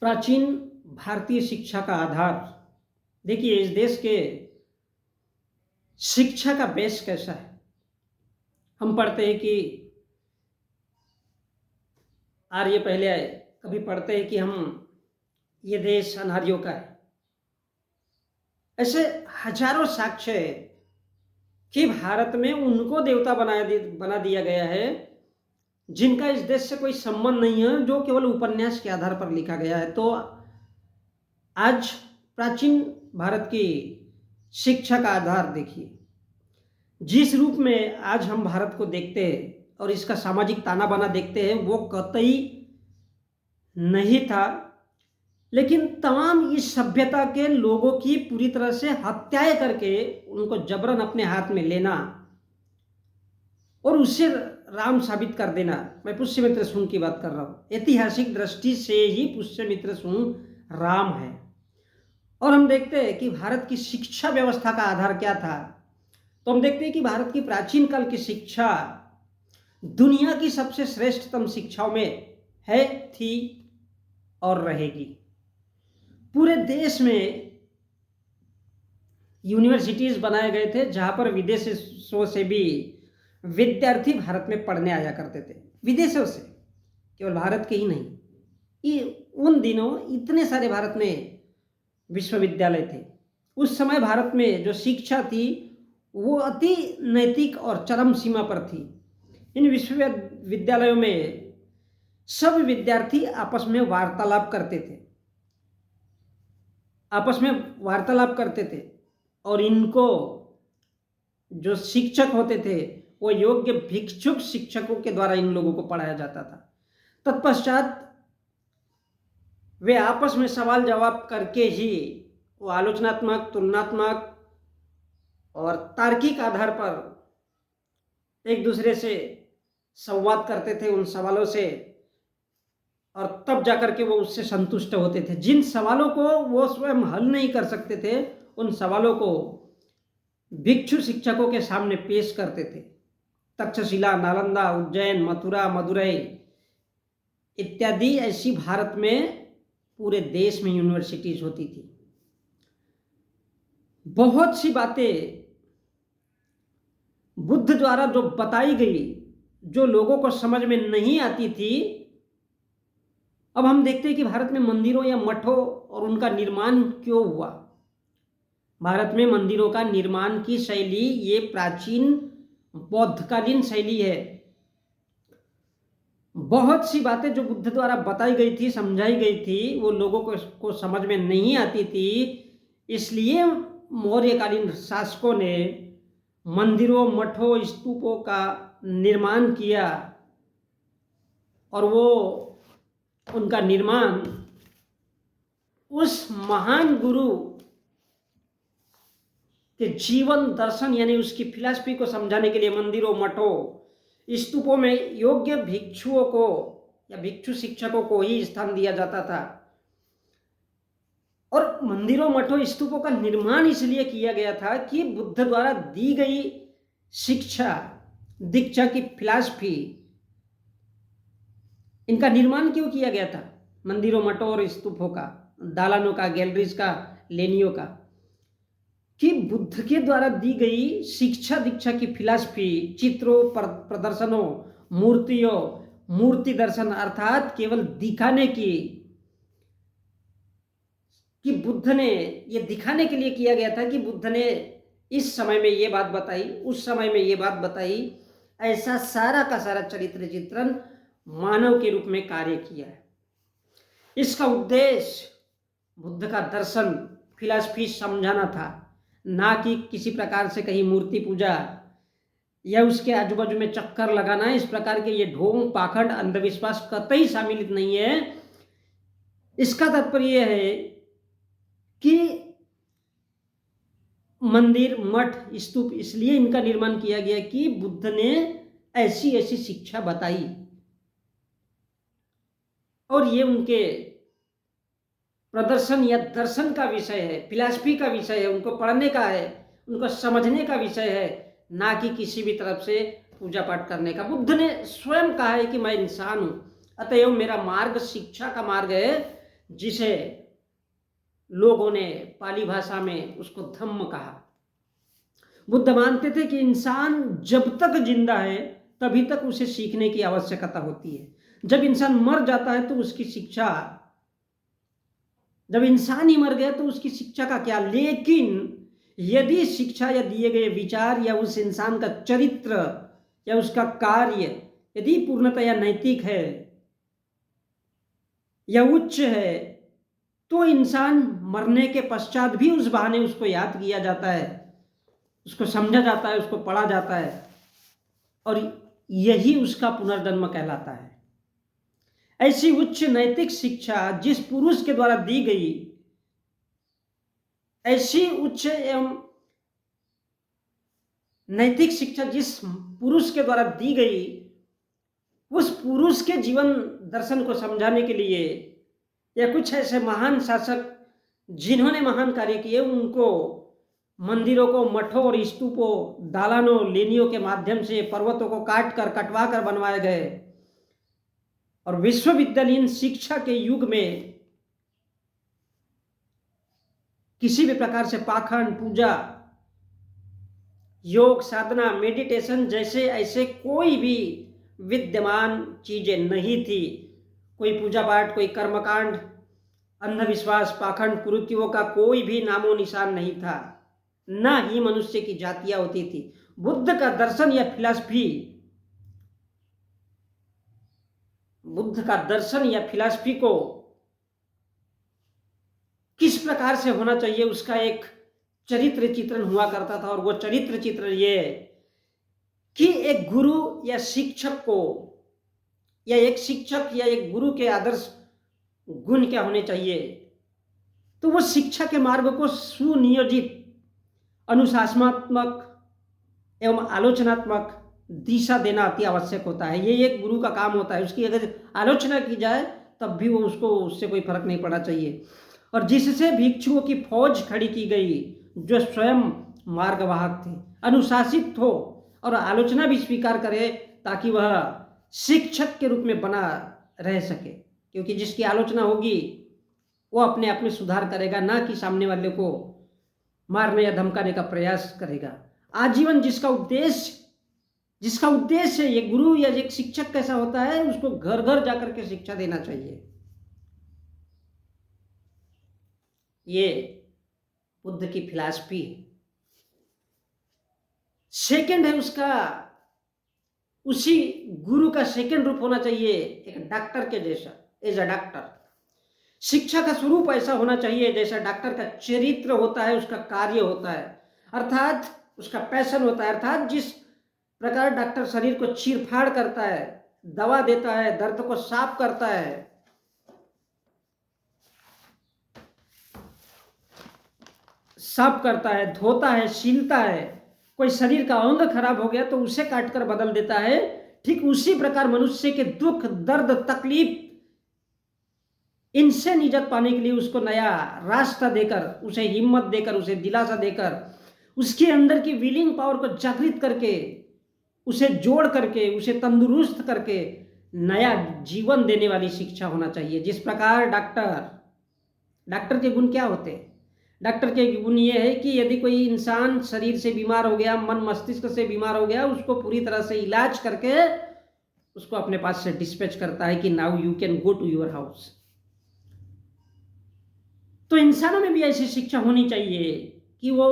प्राचीन भारतीय शिक्षा का आधार। देखिए, इस देश के शिक्षा का बेस कैसा है। हम पढ़ते हैं कि आर्य पहले आए, कभी पढ़ते हैं कि ये देश अनार्यों का है। ऐसे हजारों साक्ष्य है कि भारत में उनको देवता बना दिया गया है जिनका इस देश से कोई संबंध नहीं है, जो केवल उपन्यास के आधार पर लिखा गया है। तो आज प्राचीन भारत की शिक्षा का आधार देखिए, जिस रूप में आज हम भारत को देखते हैं और इसका सामाजिक ताना बाना देखते हैं, वो कतई नहीं था। लेकिन तमाम इस सभ्यता के लोगों की पूरी तरह से हत्याएं करके उनको जबरन अपने हाथ में लेना और उससे राम साबित कर देना। मैं पुष्यमित्र सूंग की बात कर रहा हूं। ऐतिहासिक दृष्टि से ही पुष्यमित्र सूंग राम है। और हम देखते हैं कि भारत की शिक्षा व्यवस्था का आधार क्या था। तो हम देखते हैं कि भारत की प्राचीन काल की शिक्षा दुनिया की सबसे श्रेष्ठतम शिक्षाओं में है, थी और रहेगी। पूरे देश में यूनिवर्सिटीज बनाए गए थे जहां पर विदेशों से भी विद्यार्थी भारत में पढ़ने आया करते थे। विदेशों से, केवल भारत के ही नहीं। ये उन दिनों इतने सारे भारत में विश्वविद्यालय थे। उस समय भारत में जो शिक्षा थी वो अति नैतिक और चरम सीमा पर थी। इन विश्वविद्यालयों में सब विद्यार्थी आपस में वार्तालाप करते थे और इनको जो शिक्षक होते थे वो योग्य भिक्षुक शिक्षकों के द्वारा इन लोगों को पढ़ाया जाता था। तत्पश्चात वे आपस में सवाल जवाब करके ही वो आलोचनात्मक, तुलनात्मक और तार्किक आधार पर एक दूसरे से संवाद करते थे उन सवालों से, और तब जाकर के वो उससे संतुष्ट होते थे। जिन सवालों को वो स्वयं हल नहीं कर सकते थे, उन सवालों को भिक्षु शिक्षकों के सामने पेश करते थे। तक्षशिला, नालंदा, उज्जैन, मथुरा, मदुरई इत्यादि ऐसी भारत में पूरे देश में यूनिवर्सिटीज होती थी। बहुत सी बातें बुद्ध द्वारा जो बताई गई, जो लोगों को समझ में नहीं आती थी, अब हम देखते हैं कि भारत में मंदिरों या मठों और उनका निर्माण क्यों हुआ। भारत में मंदिरों का निर्माण की शैली ये प्राचीन बौद्धकालीन शैली है। बहुत सी बातें जो बुद्ध द्वारा बताई गई थी, समझाई गई थी, वो लोगों को समझ में नहीं आती थी। इसलिए मौर्यकालीन शासकों ने मंदिरों, मठों, स्तूपों का निर्माण किया और वो उनका निर्माण उस महान गुरु के जीवन दर्शन यानी उसकी फिलॉसफी को समझाने के लिए मंदिरों, मठों, स्तूपों में योग्य भिक्षुओं को या भिक्षु शिक्षकों को ही स्थान दिया जाता था। और मंदिरों, मठों, स्तूपों का निर्माण इसलिए किया गया था कि बुद्ध द्वारा दी गई शिक्षा, दीक्षा की फिलॉसफी, इनका निर्माण क्यों किया गया था। मंदिरों, मठों और स्तूपों का, दालानों का, गैलरीज का, लेनियों का, कि बुद्ध के द्वारा दी गई शिक्षा दीक्षा की फिलॉसफी, चित्रों, प्रदर्शनों, मूर्तियों, मूर्ति दर्शन अर्थात केवल दिखाने की, कि बुद्ध ने ये दिखाने के लिए किया गया था कि बुद्ध ने इस समय में ये बात बताई, उस समय में ये बात बताई। ऐसा सारा का सारा चरित्र चित्रण मानव के रूप में कार्य किया है। इसका उद्देश्य बुद्ध का दर्शन, फिलॉसफी समझाना था, ना कि किसी प्रकार से कहीं मूर्ति पूजा या उसके आजू बाजू में चक्कर लगाना। इस प्रकार के ये ढोंग, पाखंड, अंधविश्वास कतई शामिल नहीं है। इसका तात्पर्य यह है कि मंदिर, मठ, स्तूप इसलिए इनका निर्माण किया गया कि बुद्ध ने ऐसी ऐसी शिक्षा बताई और ये उनके प्रदर्शन या दर्शन का विषय है, फिलॉसफी का विषय है, उनको पढ़ने का है, उनको समझने का विषय है, ना कि किसी भी तरफ से पूजा पाठ करने का। बुद्ध ने स्वयं कहा है कि मैं इंसान हूं, अतएव मेरा मार्ग शिक्षा का मार्ग है, जिसे लोगों ने पाली भाषा में उसको धम्म कहा। बुद्ध मानते थे कि इंसान जब तक जिंदा है तभी तक उसे सीखने की आवश्यकता होती है। जब इंसान मर जाता है तो उसकी शिक्षा, जब इंसान ही मर गया तो उसकी शिक्षा का क्या। लेकिन यदि शिक्षा या दिए गए विचार या उस इंसान का चरित्र या उसका कार्य यदि पूर्णतया नैतिक है या उच्च है, तो इंसान मरने के पश्चात भी उस बहाने उसको याद किया जाता है, उसको समझा जाता है, उसको पढ़ा जाता है, और यही उसका पुनर्जन्म कहलाता है। ऐसी उच्च नैतिक शिक्षा जिस पुरुष के द्वारा दी गई, ऐसी उच्च एवं नैतिक शिक्षा जिस पुरुष के द्वारा दी गई, उस पुरुष के जीवन दर्शन को समझाने के लिए, या कुछ ऐसे महान शासक जिन्होंने महान कार्य किए, उनको मंदिरों को, मठों और स्तूपों, दालानों, लेनियों के माध्यम से पर्वतों को काट कर, कटवा कर बनवाए गए। और विश्वविद्यालयीन शिक्षा के युग में किसी भी प्रकार से पाखंड, पूजा, योग, साधना, मेडिटेशन जैसे ऐसे कोई भी विद्यमान चीजें नहीं थी। कोई पूजा पाठ, कोई कर्मकांड, अंधविश्वास, पाखंड, कुरीतियों का कोई भी नामो निशान नहीं था। ना ही मनुष्य की जातियां होती थी। बुद्ध का दर्शन या फिलॉसफी, बुद्ध का दर्शन या फिलॉसफी को किस प्रकार से होना चाहिए, उसका एक चरित्र चित्रण हुआ करता था। और वो चरित्र चित्रण ये कि एक गुरु या शिक्षक को, या एक शिक्षक या एक गुरु के आदर्श गुण क्या होने चाहिए, तो वो शिक्षा के मार्ग को सुनियोजित, अनुशासनात्मक एवं आलोचनात्मक दिशा देना अति आवश्यक होता है। ये एक गुरु का काम होता है। उसकी अगर आलोचना की जाए तब भी वो उसको, उससे कोई फर्क नहीं पड़ना चाहिए। और जिससे भिक्षुओं की फौज खड़ी की गई जो स्वयं मार्गवाहक थे, अनुशासित हो और आलोचना भी स्वीकार करे, ताकि वह शिक्षक के रूप में बना रह सके। क्योंकि जिसकी आलोचना होगी वो अपने आप में सुधार करेगा, ना कि सामने वाले को मारने या धमकाने का प्रयास करेगा। आजीवन जिसका उद्देश्य ये गुरु या एक शिक्षक कैसा होता है, उसको घर घर जाकर के शिक्षा देना चाहिए। ये बुद्ध की फिलॉसफी है। सेकंड है उसका, उसी गुरु का सेकंड रूप होना चाहिए एक डॉक्टर के जैसा, एज अ डॉक्टर। शिक्षा का स्वरूप ऐसा होना चाहिए जैसा डॉक्टर का चरित्र होता है, उसका कार्य होता है, अर्थात उसका पैशन होता है। अर्थात जिस प्रकार डॉक्टर शरीर को चीरफाड़ करता है, दवा देता है, दर्द को साफ करता है, धोता है, सीलता है। कोई शरीर का अंग खराब हो गया तो उसे काटकर बदल देता है। ठीक उसी प्रकार मनुष्य के दुख, दर्द, तकलीफ, इनसे निजात पाने के लिए उसको नया रास्ता देकर, उसे हिम्मत देकर, उसे दिलासा देकर, उसके अंदर की विलिंग पावर को जागृत करके, उसे जोड़ करके, उसे तंदुरुस्त करके नया जीवन देने वाली शिक्षा होना चाहिए। जिस प्रकार डॉक्टर के गुण क्या होते हैं? डॉक्टर के गुण ये है कि यदि कोई इंसान शरीर से बीमार हो गया, मन मस्तिष्क से बीमार हो गया, उसको पूरी तरह से इलाज करके उसको अपने पास से डिस्पैच करता है कि now you can go to your house. तो इंसानों में भी ऐसी शिक्षा होनी चाहिए कि वो,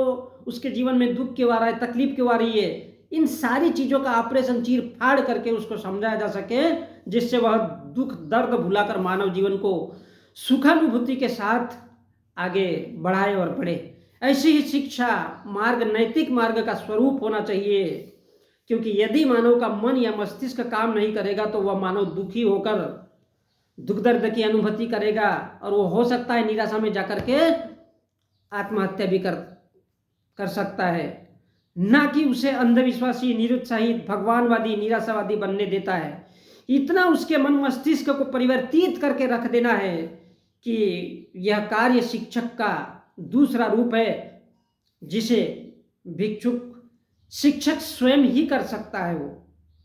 उसके जीवन में दुख क्यों आ रहा है, तकलीफ क्यों आ रही है, इन सारी चीजों का ऑपरेशन चीर फाड़ करके उसको समझाया जा सके, जिससे वह दुख दर्द भुलाकर मानव जीवन को सुखानुभूति के साथ आगे बढ़ाए और बढ़े। ऐसी ही शिक्षा मार्ग, नैतिक मार्ग का स्वरूप होना चाहिए। क्योंकि यदि मानव का मन या मस्तिष्क काम नहीं करेगा तो वह मानव दुखी होकर दुख दर्द की अनुभूति करेगा, और वो हो सकता है निराशा में जाकर के आत्महत्या भी कर सकता है। ना कि उसे अंधविश्वासी, निरुत्साहित, भगवानवादी, निराशावादी बनने देता है। इतना उसके मन मस्तिष्क को परिवर्तित करके रख देना है कि यह कार्य शिक्षक का दूसरा रूप है, जिसे भिक्षुक शिक्षक स्वयं ही कर सकता है। वो,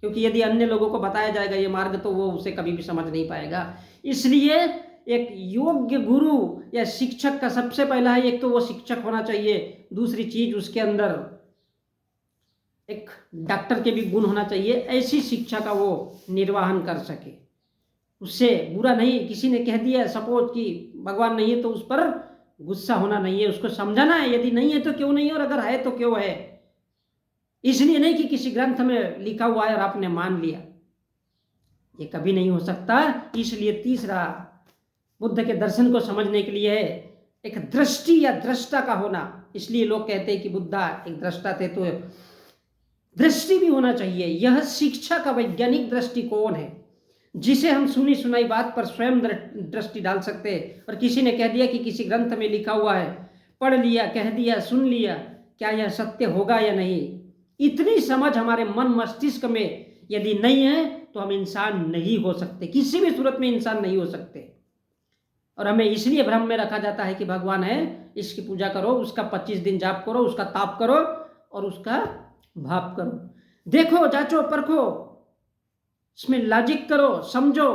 क्योंकि यदि अन्य लोगों को बताया जाएगा ये मार्ग तो वो उसे कभी भी समझ नहीं पाएगा। इसलिए एक योग्य गुरु या शिक्षक का सबसे पहला है, एक तो वो शिक्षक होना चाहिए, दूसरी चीज उसके अंदर एक डॉक्टर के भी गुण होना चाहिए, ऐसी शिक्षा का वो निर्वाहन कर सके। उससे बुरा नहीं, किसी ने कह दिया सपोज कि भगवान नहीं है तो उस पर गुस्सा होना नहीं है, उसको समझाना है, यदि नहीं है तो क्यों नहीं है, और अगर है तो क्यों है। इसलिए नहीं कि किसी ग्रंथ में लिखा हुआ है और आपने मान लिया, ये कभी नहीं हो सकता। इसलिए तीसरा बुद्ध के दर्शन को समझने के लिए एक दृष्टि या दृष्टा का होना। इसलिए लोग कहते हैं कि बुद्धा एक दृष्टा थे, तो दृष्टि भी होना चाहिए। यह शिक्षा का वैज्ञानिक दृष्टिकोण है, जिसे हम सुनी सुनाई बात पर स्वयं दृष्टि डाल सकते हैं। और किसी ने कह दिया कि किसी ग्रंथ में लिखा हुआ है, पढ़ लिया, कह दिया, सुन लिया, क्या यह सत्य होगा या नहीं, इतनी समझ हमारे मन मस्तिष्क में यदि नहीं है तो हम इंसान नहीं हो सकते, किसी भी सूरत में इंसान नहीं हो सकते। और हमें इसलिए भ्रम में रखा जाता है कि भगवान है, इसकी पूजा करो, उसका 25 दिन जाप करो, उसका ताप करो और उसका भाप करो, देखो, जांचो, परखो, इसमें लॉजिक करो, समझो।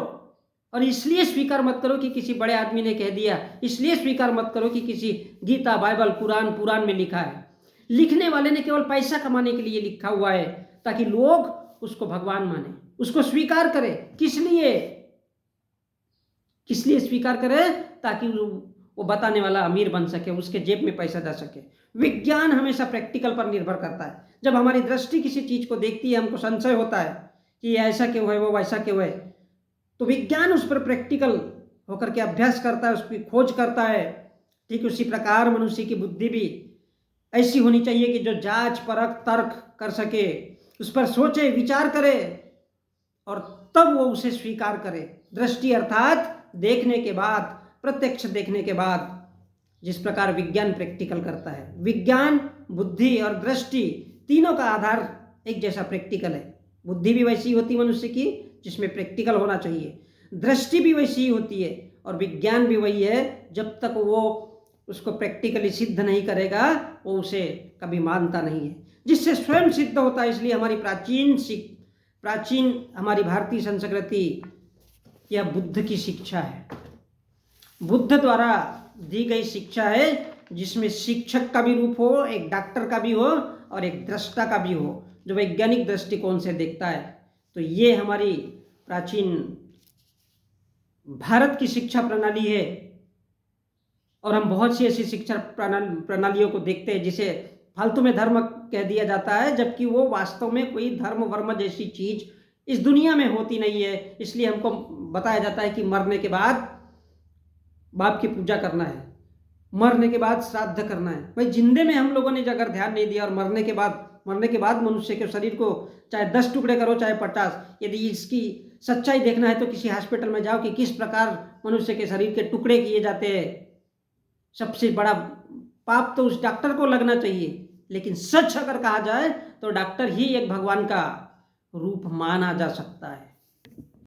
और इसलिए स्वीकार मत करो कि किसी बड़े आदमी ने कह दिया, इसलिए स्वीकार मत करो कि किसी गीता, बाइबल, कुरान, पुराण में लिखा है। लिखने वाले ने केवल पैसा कमाने के लिए लिखा हुआ है, ताकि लोग उसको भगवान माने, उसको स्वीकार करें। किस लिए स्वीकार करे? ताकि वो बताने वाला अमीर बन सके, उसके जेब में पैसा जा सके। विज्ञान हमेशा प्रैक्टिकल पर निर्भर करता है। जब हमारी दृष्टि किसी चीज को देखती है, हमको संशय होता है कि ऐसा क्यों है, वो वैसा क्यों है, तो विज्ञान उस पर प्रैक्टिकल होकर के अभ्यास करता है, उसकी खोज करता है। ठीक उसी प्रकार मनुष्य की बुद्धि भी ऐसी होनी चाहिए कि जो जांच परख तर्क कर सके, उस पर सोचे, विचार करे और तब वो उसे स्वीकार करे। दृष्टि अर्थात देखने के बाद, प्रत्यक्ष देखने के बाद, जिस प्रकार विज्ञान प्रैक्टिकल करता है। विज्ञान, बुद्धि और दृष्टि तीनों का आधार एक जैसा प्रैक्टिकल है। बुद्धि भी वैसी होती है मनुष्य की, जिसमें प्रैक्टिकल होना चाहिए, दृष्टि भी वैसी ही होती है, और विज्ञान भी वही है। जब तक वो उसको प्रैक्टिकली सिद्ध नहीं करेगा, वो उसे कभी मानता नहीं है, जिससे स्वयं सिद्ध होता है। इसलिए हमारी प्राचीन हमारी भारतीय संस्कृति यह बुद्ध की शिक्षा है, बुद्ध द्वारा दी गई शिक्षा है, जिसमें शिक्षक का भी रूप हो, एक डॉक्टर का भी हो और एक दृष्टा का भी हो, जो वैज्ञानिक दृष्टिकोण से देखता है। तो ये हमारी प्राचीन भारत की शिक्षा प्रणाली है। और हम बहुत सी ऐसी शिक्षा प्रणालियों को देखते हैं जिसे फालतू में धर्म कह दिया जाता है, जबकि वो वास्तव में कोई धर्म वर्म जैसी चीज इस दुनिया में होती नहीं है। इसलिए हमको बताया जाता है कि मरने के बाद बाप की पूजा करना है, मरने के बाद श्राद्ध करना है। भाई जिंदे में हम लोगों ने अगर ध्यान नहीं दिया, और मरने के बाद मनुष्य के शरीर को चाहे 10 टुकड़े करो चाहे 50, यदि इसकी सच्चाई देखना है तो किसी हॉस्पिटल में जाओ कि किस प्रकार मनुष्य के शरीर के टुकड़े किए जाते हैं। सबसे बड़ा पाप तो उस डॉक्टर को लगना चाहिए, लेकिन सच अगर कहा जाए तो डॉक्टर ही एक भगवान का रूप माना जा सकता है।